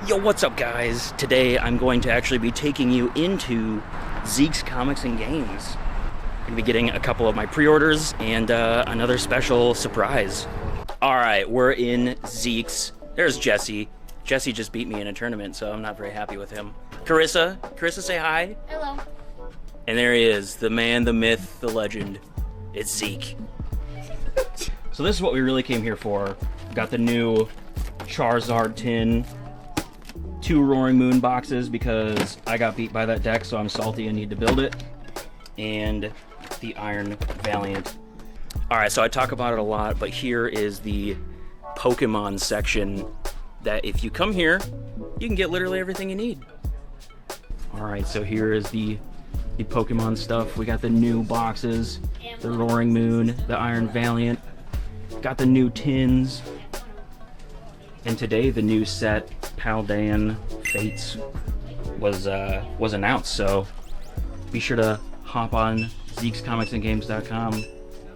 Yo, what's up, guys? Today I'm going to actually be taking you into Zeke's Comics and Games. I'm going to be getting a couple of my pre-orders and another special surprise. Alright, we're in Zeke's. There's Jesse. Jesse just beat me in a tournament, so I'm not very happy with him. Carissa, say hi. Hello. And there he is, the man, the myth, the legend. It's Zeke. So this is what we really came here for. Got the new Charizard tin. 2 Roaring Moon boxes because I got beat by that deck, so I'm salty and need to build it. And the Iron Valiant. Alright, so I talk about it a lot, but here is the Pokemon section that if you come here, you can get literally everything you need. Alright, so here is the Pokemon stuff. We got the new boxes, the Roaring Moon, the Iron Valiant. Got the new tins. And today the new set, Paldean Fates, was announced, so be sure to hop on Zeke'sComicsandGames.com,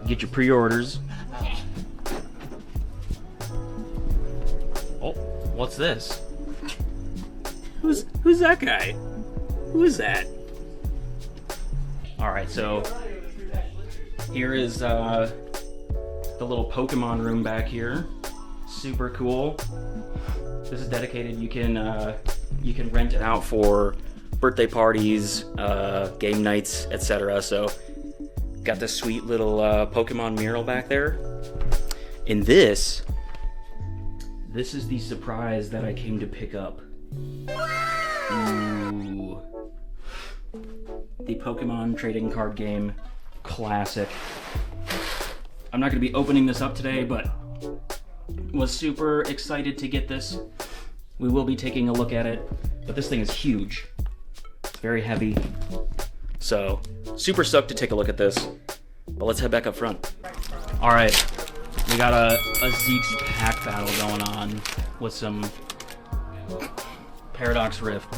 get your pre-orders. Oh, what's this? Who's that guy? Who is that? Alright, so here is the little Pokemon room back here. Super cool. This is dedicated. You can rent it out for birthday parties, game nights, etc. So got this sweet little Pokemon mural back there. And this is the surprise that I came to pick up. Ooh. The Pokemon trading card game classic. I'm not going to be opening this up today, but was super excited to get this. We will be taking a look at it, but this thing is huge. It's very heavy. So, super stoked to take a look at this. But let's head back up front. Alright, we got a Zeke's pack battle going on with some Paradox Rift.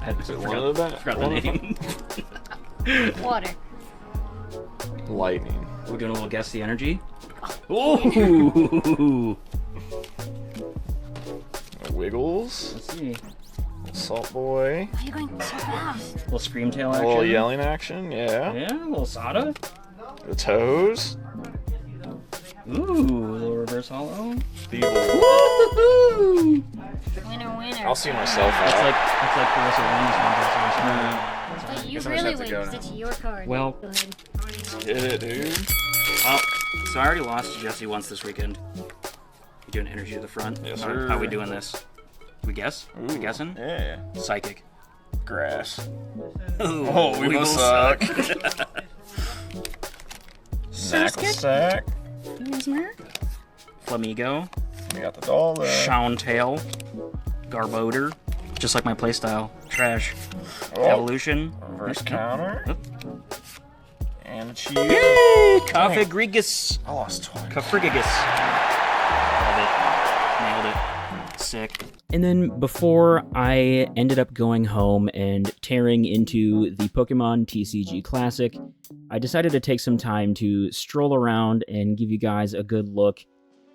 I forgot the name. Water. Lightning. We're doing a little guess the energy. Ooh! Wiggles. Let's see. Salt Boy. Why are you going so fast? Little Screamtail A action. little yelling action, yeah. Yeah, a little Sada. The toes. Ooh, a little reverse hollow. Feeble. Woohoo! Winner. I'll see myself That's out. like Carissa wins But you Guess I just really have to win go because now. it's your card. Well. Go ahead. Get it, dude. Well, so I already lost to Jesse once this weekend. You doing energy to the front? Yes, How sir. are we doing this? We guess? We Ooh, guessing? Yeah. Psychic. Grass. Ooh, Oh, we both suck. Sasuke? Sack. Flamigo. We got the doll there. Shauntail. Garbodor. Just like my playstyle. Trash. Oh, Evolution. reverse counter. Oh. And a cheese. Yay! Cofagrigus. I lost twice. Cofrigigus. Love it. Nailed it. Sick. And then before I ended up going home and tearing into the Pokemon TCG Classic, I decided to take some time to stroll around and give you guys a good look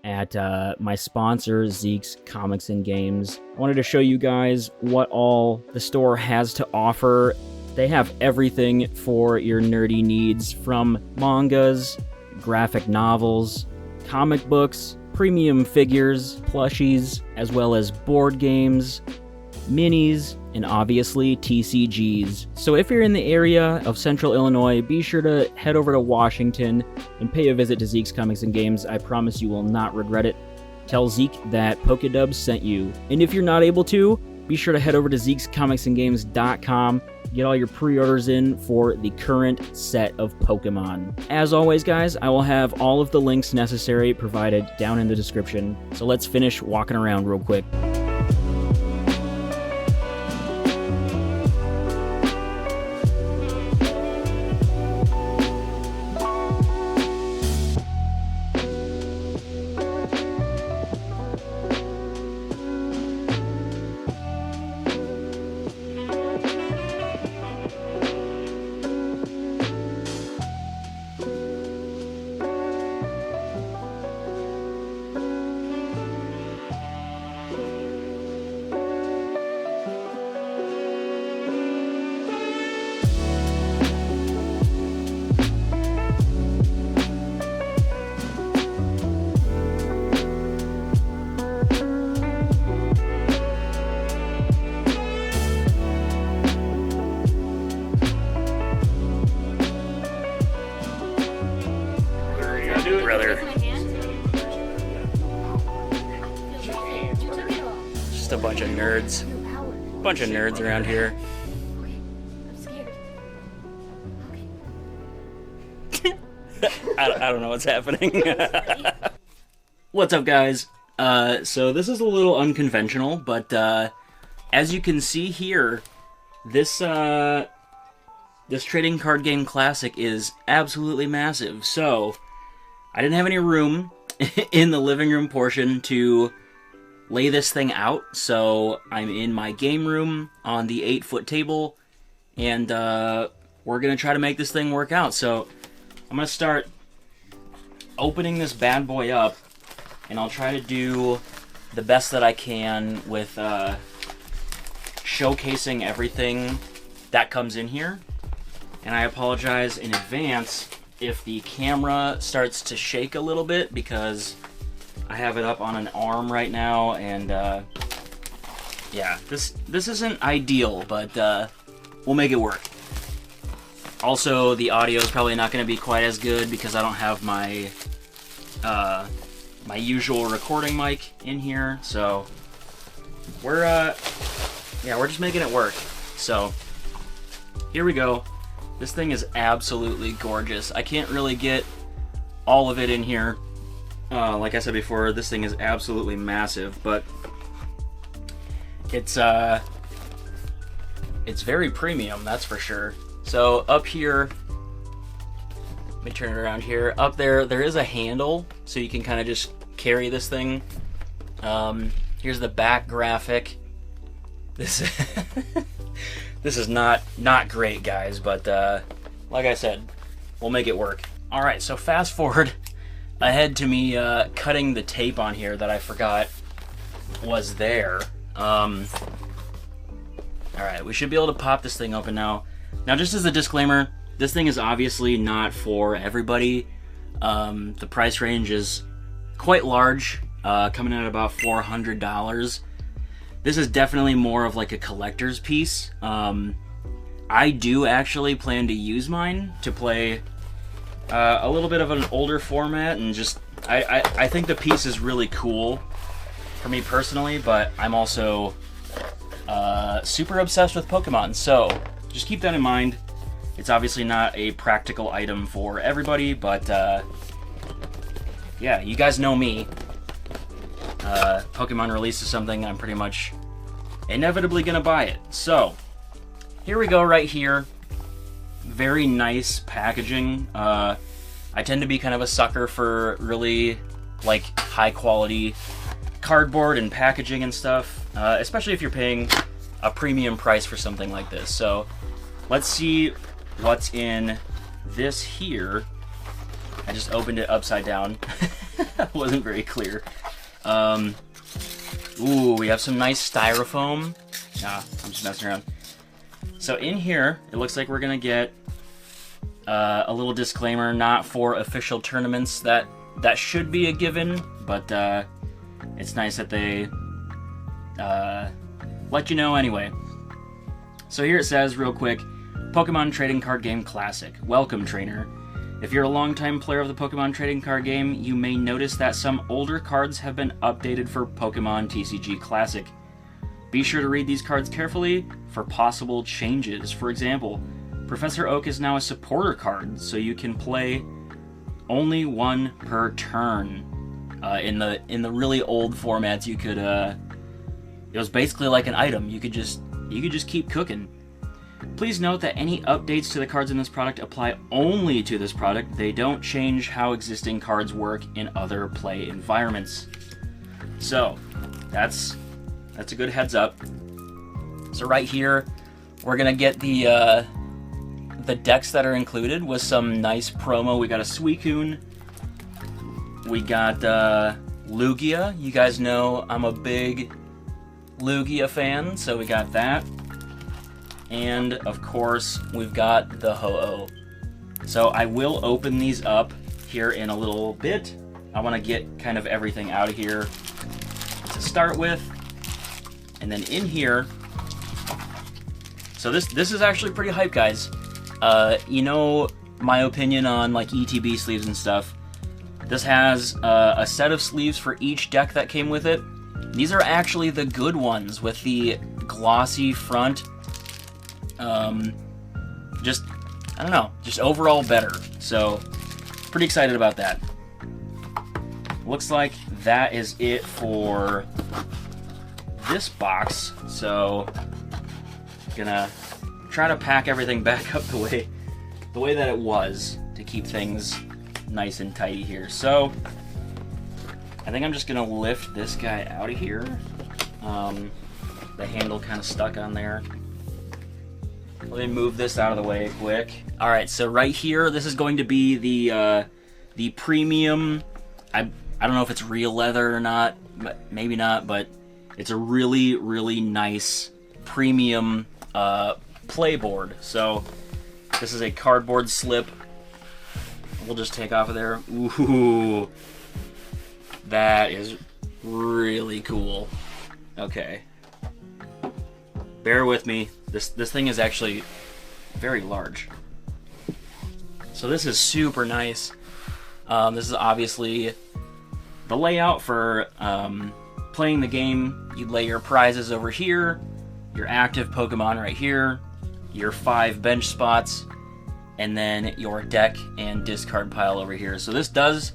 at my sponsor, Zeke's Comics and Games. I wanted to show you guys what all the store has to offer. They have everything for your nerdy needs, from mangas, graphic novels, comic books, premium figures, plushies, as well as board games, minis, and obviously TCGs. So if you're in the area of Central Illinois, be sure to head over to Washington and pay a visit to Zeke's Comics and Games. I promise you will not regret it. Tell Zeke that PokeDubz sent you. And if you're not able to, be sure to head over to Zeke'sComicsandGames.com. Get all your pre-orders in for the current set of Pokemon. As always, guys, I will have all of the links necessary provided down in the description. So let's finish walking around real quick. Just a bunch of nerds. Bunch of nerds around here. Okay, I'm scared. I don't know what's happening. What's up, guys? So this is a little unconventional, but as you can see here, this trading card game classic is absolutely massive. So I didn't have any room in the living room portion to lay this thing out, so I'm in my game room on the 8-foot table, and we're gonna try to make this thing work out. So I'm gonna start opening this bad boy up, and I'll try to do the best that I can with showcasing everything that comes in here. And I apologize in advance if the camera starts to shake a little bit, because I have it up on an arm right now, and yeah, this isn't ideal, but we'll make it work. Also, the audio is probably not going to be quite as good because I don't have my my usual recording mic in here, so we're just making it work. So here we go. This thing is absolutely gorgeous. I can't really get all of it in here. Like I said before, this thing is absolutely massive, but it's very premium, that's for sure. So up here, let me turn it around here. Up there is a handle, so you can kind of just carry this thing. Here's the back graphic. This this is not great, guys, but like I said, we'll make it work. All right, so fast forward ahead to me cutting the tape on here that I forgot was there. Alright, we should be able to pop this thing open now. Now, just as a disclaimer, this thing is obviously not for everybody. The price range is quite large, coming in at about $400. This is definitely more of like a collector's piece. I do actually plan to use mine to play a little bit of an older format, and just I think the piece is really cool for me personally, but I'm also super obsessed with Pokemon, so just keep that in mind. It's obviously not a practical item for everybody, but yeah, you guys know me. Pokemon releases something, I'm pretty much inevitably gonna buy it. So here we go right here. Very nice packaging. I tend to be kind of a sucker for really like high quality cardboard and packaging and stuff, especially if you're paying a premium price for something like this. So let's see what's in this here. I just opened it upside down. Wasn't very clear. Ooh, we have some nice styrofoam. Nah, I'm just messing around. So in here, it looks like we're gonna get a little disclaimer, not for official tournaments. That should be a given, but it's nice that they let you know anyway. So here it says, real quick, Pokemon Trading Card Game Classic. Welcome, trainer. If you're a longtime player of the Pokemon Trading Card game, you may notice that some older cards have been updated for Pokemon TCG Classic. Be sure to read these cards carefully for possible changes. For example, Professor Oak is now a supporter card, so you can play only one per turn. In the really old formats, you could it was basically like an item. You could just keep cooking. Please note that any updates to the cards in this product apply only to this product. They don't change how existing cards work in other play environments. So that's a good heads up. So right here, we're gonna get the decks that are included with some nice promo. We got a Suicune. We got Lugia. You guys know I'm a big Lugia fan, so we got that. And of course, we've got the Ho-Oh. So I will open these up here in a little bit. I want to get kind of everything out of here to start with. And then in here, so this is actually pretty hype, guys. You know my opinion on like ETB sleeves and stuff. This has a set of sleeves for each deck that came with it. These are actually the good ones with the glossy front. Just, I don't know, just overall better. So, pretty excited about that. Looks like that is it for this box. So, gonna try to pack everything back up the way that it was to keep things nice and tidy here. So, I think I'm just gonna lift this guy out of here. The handle kind of stuck on there. Let me move this out of the way quick. All right, so right here, this is going to be the premium. I don't know if it's real leather or not, maybe not, but it's a really, really nice premium playboard. So this is a cardboard slip. We'll just take off of there. Ooh, that is really cool. Okay, bear with me. This thing is actually very large. So this is super nice. This is obviously the layout for playing the game. You'd lay your prizes over here, your active Pokemon right here, your 5 bench spots, and then your deck and discard pile over here. So this does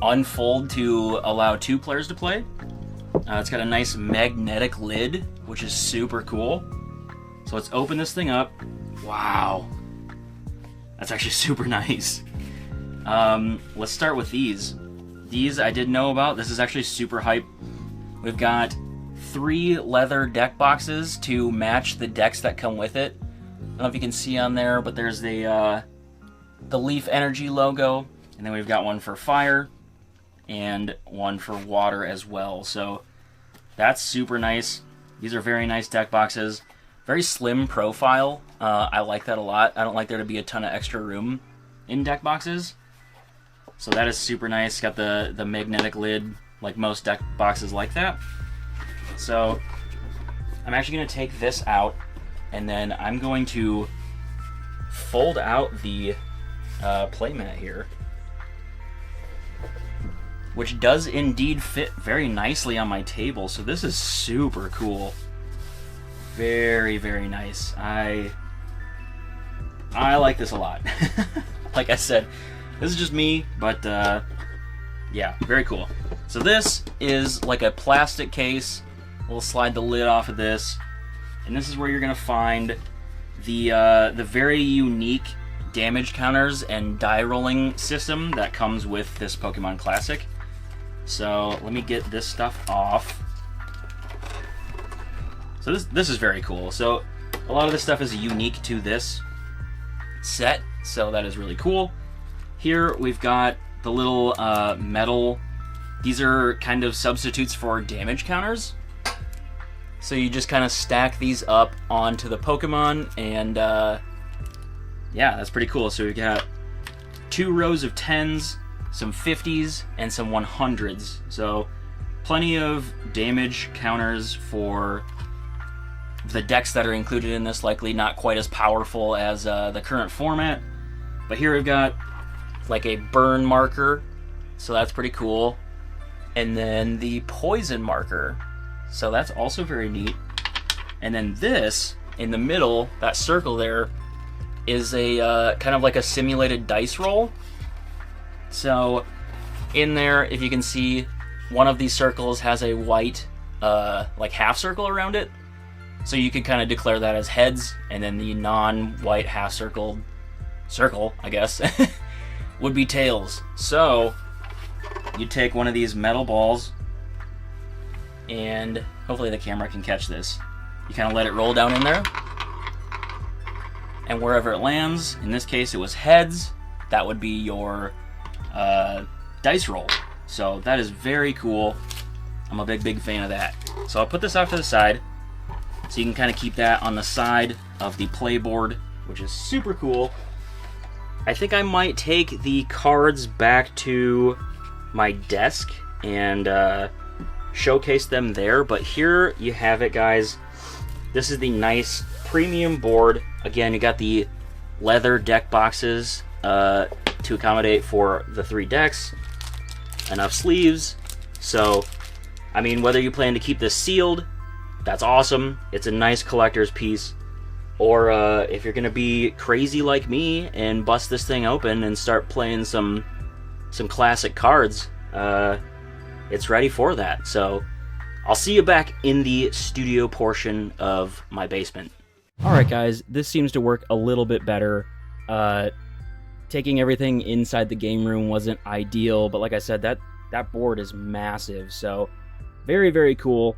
unfold to allow 2 players to play. It's got a nice magnetic lid, which is super cool. So let's open this thing up. Wow. That's actually super nice. Let's start with these. These I didn't know about. This is actually super hype. We've got 3 leather deck boxes to match the decks that come with it. I don't know if you can see on there, but there's the Leaf Energy logo. And then we've got one for fire and one for water as well. So that's super nice. These are very nice deck boxes. Very slim profile. I like that a lot. I don't like there to be a ton of extra room in deck boxes. So that is super nice. Got the magnetic lid, like most deck boxes like that. So I'm actually going to take this out, and then I'm going to fold out the playmat here, which does indeed fit very nicely on my table. So this is super cool. Very, very nice. I like this a lot. Like I said, this is just me, but yeah, very cool. So this is like a plastic case. We'll slide the lid off of this, and this is where you're gonna find the very unique damage counters and die rolling system that comes with this Pokemon Classic. So let me get this stuff off. So this is very cool. So a lot of this stuff is unique to this set, so that is really cool. Here we've got the little metal. These are kind of substitutes for damage counters. So you just kind of stack these up onto the Pokemon, and yeah, that's pretty cool. So we've got 2 rows of 10s, some 50s, and some 100s. So plenty of damage counters for the decks that are included in this. Likely not quite as powerful as the current format. But here we've got like a burn marker, so that's pretty cool. And then the poison marker, so that's also very neat. And then this, in the middle, that circle there, is a kind of like a simulated dice roll. So in there, if you can see, one of these circles has a white like half circle around it. So you could kind of declare that as heads, and then the non-white half circle, I guess, would be tails. So you take one of these metal balls, and hopefully the camera can catch this. You kind of let it roll down in there, and wherever it lands, in this case it was heads, that would be your dice roll. So that is very cool. I'm a big fan of that. So I'll put this off to the side, so you can kind of keep that on the side of the playboard, which is super cool. I think I might take the cards back to my desk and showcase them there, but here you have it, guys. This is the nice premium board. Again, you got the leather deck boxes to accommodate for the 3 decks, enough sleeves. So I mean, whether you plan to keep this sealed, that's awesome. It's a nice collector's piece. Or if you're gonna be crazy like me and bust this thing open and start playing some classic cards, it's ready for that. So I'll see you back in the studio portion of my basement. Alright guys, this seems to work a little bit better. Taking everything inside the game room wasn't ideal, but like I said, that board is massive, so very, very cool.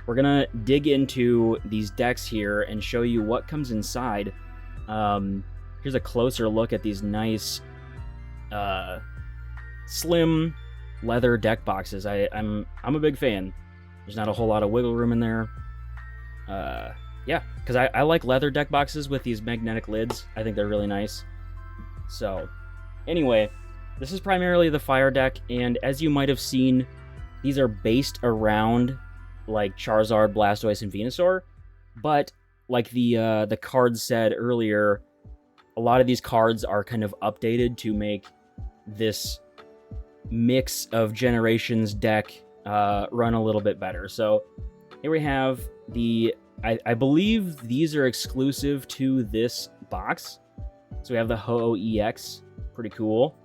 We're gonna dig into these decks here and show you what comes inside. Here's a closer look at these nice, slim leather deck boxes. I'm a big fan. There's not a whole lot of wiggle room in there. Yeah, because I like leather deck boxes with these magnetic lids. I think they're really nice. So, anyway, this is primarily the fire deck, and as you might have seen, these are based around like Charizard, Blastoise, and Venusaur, but like the cards said earlier, a lot of these cards are kind of updated to make this mix of generations deck run a little bit better. So here we have I believe these are exclusive to this box. So we have the Ho-Oh EX, pretty cool.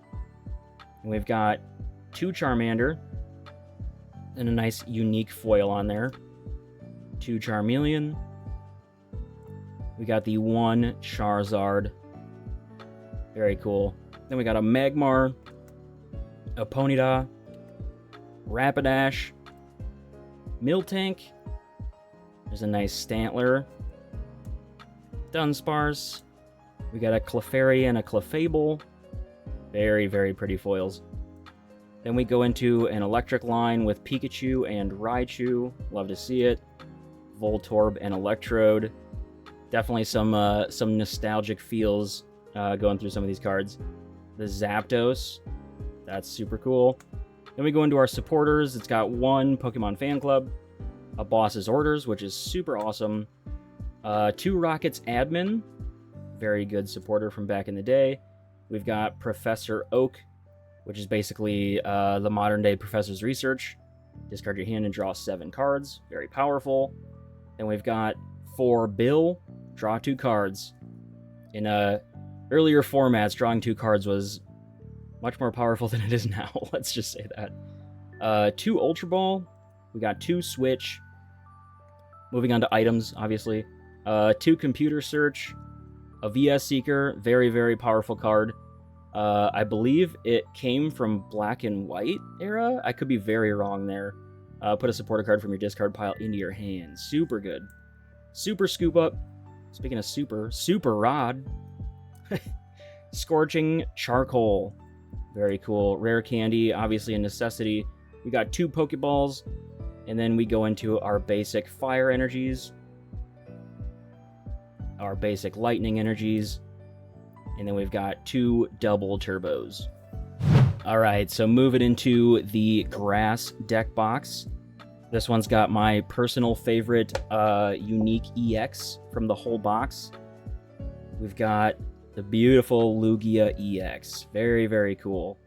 And we've got 2 Charmander, and a nice unique foil on there. 2 Charmeleon. We got the 1 Charizard. Very cool. Then we got a Magmar, a Ponyta, Rapidash, Miltank. There's a nice Stantler, Dunsparce. We got a Clefairy and a Clefable. Very, very pretty foils. Then we go into an electric line with Pikachu and Raichu. Love to see it. Voltorb and Electrode. Definitely some nostalgic feels going through some of these cards. The Zapdos. That's super cool. Then we go into our supporters. It's got 1 Pokemon Fan Club, a Boss's Orders, which is super awesome. 2 Rockets Admin. Very good supporter from back in the day. We've got Professor Oak, which is basically the modern-day Professor's Research. Discard your hand and draw 7 cards. Very powerful. Then we've got 4 Bill, draw 2 cards. In earlier formats, drawing 2 cards was much more powerful than it is now. Let's just say that. 2 Ultra Ball. We got 2 Switch. Moving on to items, obviously. 2 Computer Search. A VS Seeker. Very, very powerful card. I believe it came from Black and White era. I could be very wrong there. Put a supporter card from your discard pile into your hand. Super good. Super Scoop Up. Speaking of Super Rod. Scorching Charcoal. Very cool. Rare candy, obviously a necessity. We got 2 Pokeballs. And then we go into our basic fire energies. Our basic lightning energies. And then we've got 2 double turbos. Alright, so moving into the grass deck box. This one's got my personal favorite unique EX from the whole box. We've got the beautiful Lugia EX. Very, very cool.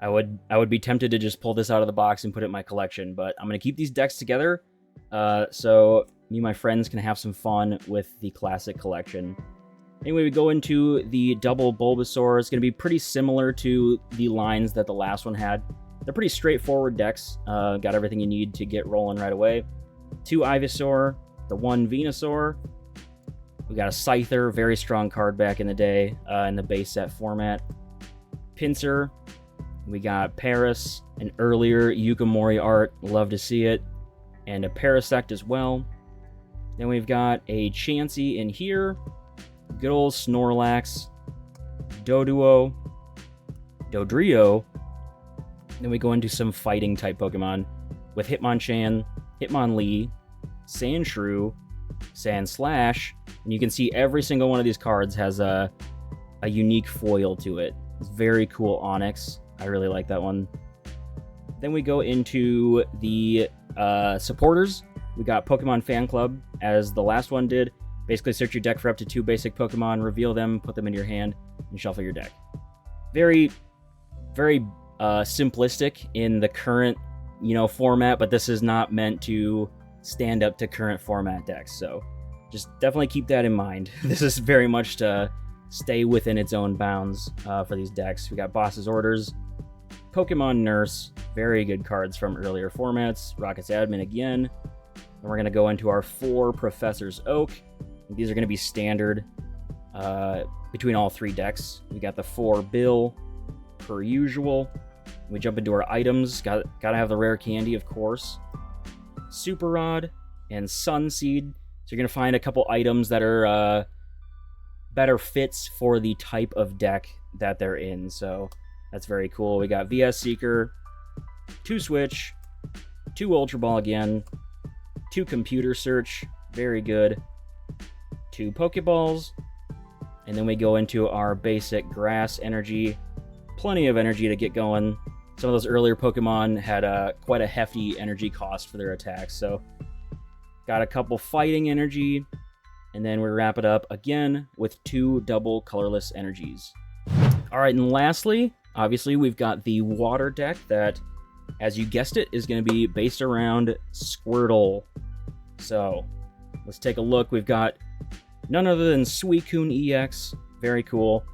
I would be tempted to just pull this out of the box and put it in my collection, but I'm going to keep these decks together so me and my friends can have some fun with the classic collection. Anyway, we go into the double Bulbasaur. It's going to be pretty similar to the lines that the last one had. They're pretty straightforward decks. Got everything you need to get rolling right away. 2 Ivysaur, the 1 Venusaur. We got a Scyther, very strong card back in the day in the base set format. Pinsir. We got Paris, an earlier Yukimori art. Love to see it. And a Parasect as well. Then we've got a Chansey in here. Good old Snorlax. Doduo. Dodrio. Then we go into some fighting type Pokemon with Hitmonchan, Hitmonlee, Sandshrew, Sandslash, and you can see every single one of these cards has a unique foil to it. It's very cool Onyx. I really like that one. Then we go into the supporters. We got Pokemon Fan Club, as the last one did. Basically, search your deck for up to 2 basic Pokemon, reveal them, put them into your hand, and shuffle your deck. Very, very simplistic in the current format, but this is not meant to stand up to current format decks. So just definitely keep that in mind. This is very much to stay within its own bounds for these decks. We got Boss's Orders, Pokemon Nurse, very good cards from earlier formats, Rocket's Admin again. And we're going to go into our 4 Professor's Oak. These are going to be standard between all 3 decks. We got the 4 Bill, per usual. We jump into our items. Gotta have the rare candy, of course. Super Rod and Sunseed. So you're going to find a couple items that are better fits for the type of deck that they're in. So that's very cool. We got VS Seeker, 2 Switch, 2 Ultra Ball again, 2 Computer Search, very good, 2 Pokeballs, and then we go into our basic Grass Energy. Plenty of energy to get going. Some of those earlier Pokemon had quite a hefty energy cost for their attacks, so got a couple Fighting Energy, and then we wrap it up again with 2 double colorless energies. Alright, and lastly, obviously we've got the Water deck that, as you guessed it, is going to be based around Squirtle. So, let's take a look. We've got none other than Suicune EX. Very cool.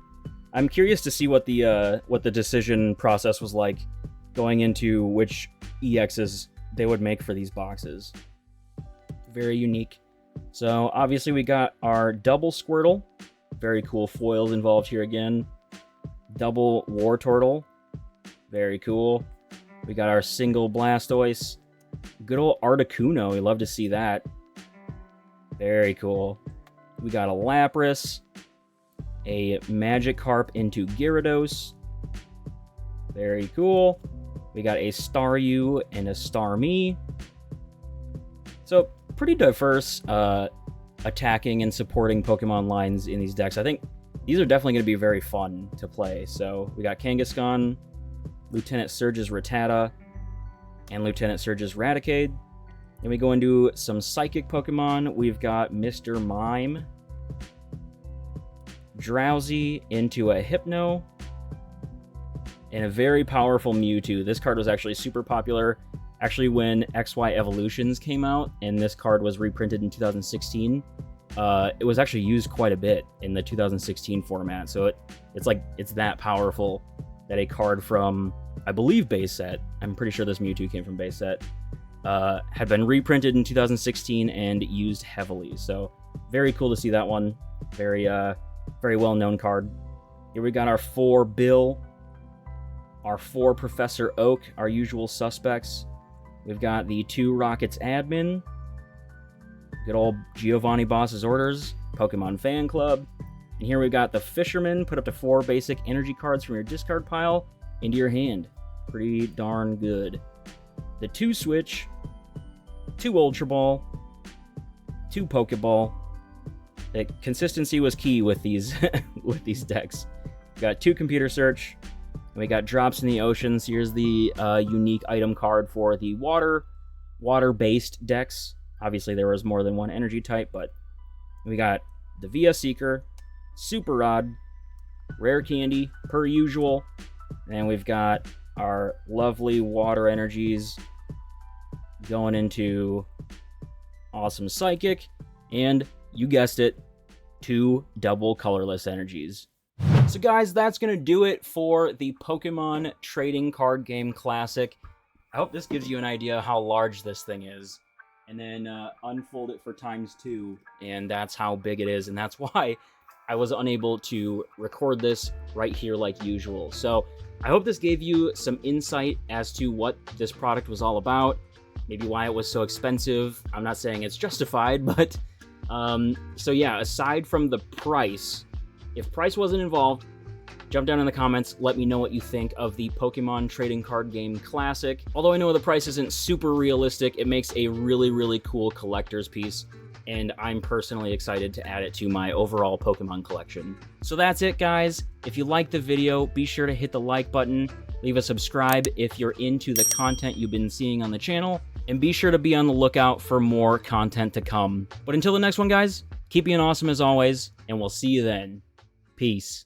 I'm curious to see what the decision process was like going into which EXs they would make for these boxes. Very unique. So, obviously we got our double Squirtle. Very cool foils involved here again. Double Wartortle. Very cool. We got our single Blastoise. Good old Articuno. We love to see that. Very cool. We got a Lapras. A Magikarp into Gyarados. Very cool. We got a Staryu and a Starmie. So, pretty diverse attacking and supporting Pokemon lines in these decks. I think these are definitely going to be very fun to play. So, we got Kangaskhan, Lieutenant Surge's Rattata, and Lieutenant Surge's Raticate. Then we go into some Psychic Pokemon. We've got Mr. Mime, Drowsy into a Hypno, and a very powerful Mewtwo. This card was actually super popular. Actually, when XY Evolutions came out, and this card was reprinted in 2016, it was actually used quite a bit in the 2016 format. So it's that powerful that a card from, I believe, base set, I'm pretty sure this Mewtwo came from base set, had been reprinted in 2016 and used heavily. So very cool to see that one. Very well-known card. Here we got our 4 Bill, our 4 Professor Oak, our usual suspects. We've got the 2 Rockets Admin, good old Giovanni Boss's Orders, Pokemon Fan Club, and here we've got the Fisherman. Put up to 4 basic energy cards from your discard pile into your hand. Pretty darn good. The 2 Switch, 2 Ultra Ball, 2 Pokeball. The consistency was key with these with these decks. We got 2 Computer Search, and we got Drops in the Ocean. So here's the unique item card for the water-based decks. Obviously, there was more than one energy type, but we got the VS Seeker, Super Rod, Rare Candy, per usual, and we've got our lovely water energies going into awesome Psychic, and you guessed it, 2 double colorless energies. So guys, that's going to do it for the Pokemon Trading Card Game Classic. I hope this gives you an idea how large this thing is. And then unfold it for ×2, and that's how big it is, and that's why I was unable to record this right here like usual. So I hope this gave you some insight as to what this product was all about, maybe why it was so expensive. I'm not saying it's justified, but so yeah, aside from the price, if price wasn't involved, jump down in the comments, let me know what you think of the Pokemon Trading Card Game Classic. Although I know the price isn't super realistic, it makes a really, really cool collector's piece, and I'm personally excited to add it to my overall Pokemon collection. So that's it, guys. If you liked the video, be sure to hit the like button, leave a subscribe if you're into the content you've been seeing on the channel, and be sure to be on the lookout for more content to come. But until the next one, guys, keep being awesome as always, and we'll see you then. Peace.